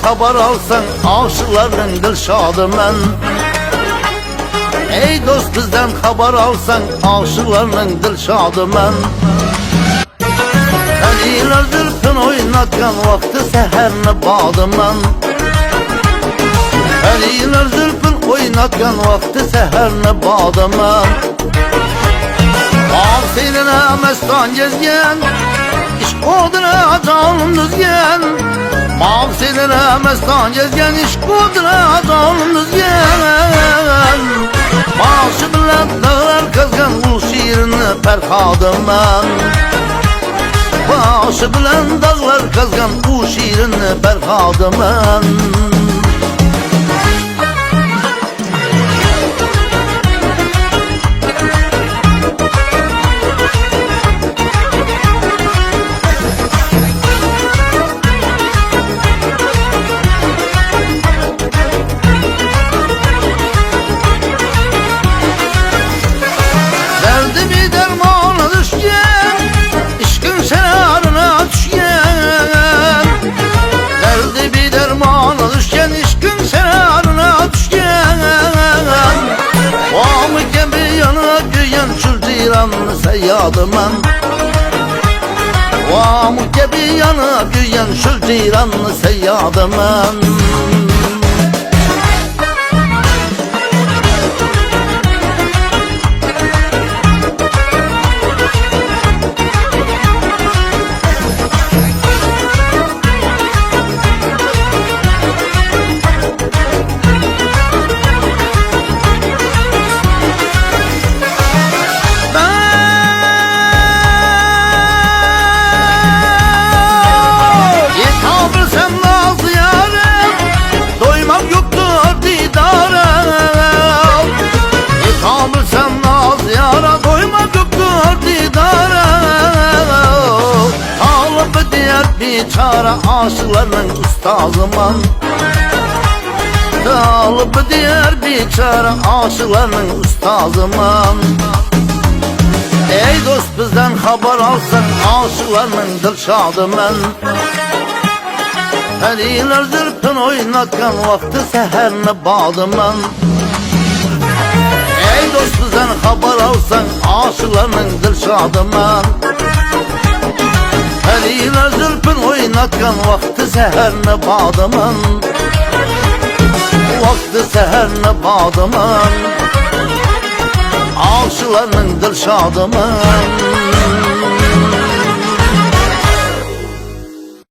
xabar alsan, aşıqlarının dilşadımən. Ey dost, bizdən xabar alsan, aşıqlarının dilşadımən. Əlilər zülfün oynatqan vaxtı səhərini badımən. Əlilər zülfün oynatqan vaxtı səhərini badımən. Ağ seninə məstan gezgən, İşq oduna canım düzgən. Mav seninə məstan gezgən, İşq oduna canım düzgən. Maaşı bilən dağlar qazgan, ul şiirini pərxadım mən. Maaşı bilən dağlar qazgan, ul şiirini pərxadım mən. Seyyadıman Vamuk gibi yanıp yüyen şu ceyranlı seyyadıman. Biçara aşıqlarının ustazıman. Dalıp diğer biçara aşıqlarının ustazıman. Ey dost, bizdən xabar alsan, aşıqlarının dilşadımən. Əlilər zülfün oynatqan vaxtı səhərini badımən. Ey dost, bizdən xabar alsan, aşıqlarının dilşadımən. Əlilər zülfün oynatqan vaxtı səhərini badımən. Vaxtı səhərini badımən. Aşıqlarının dilşadımən.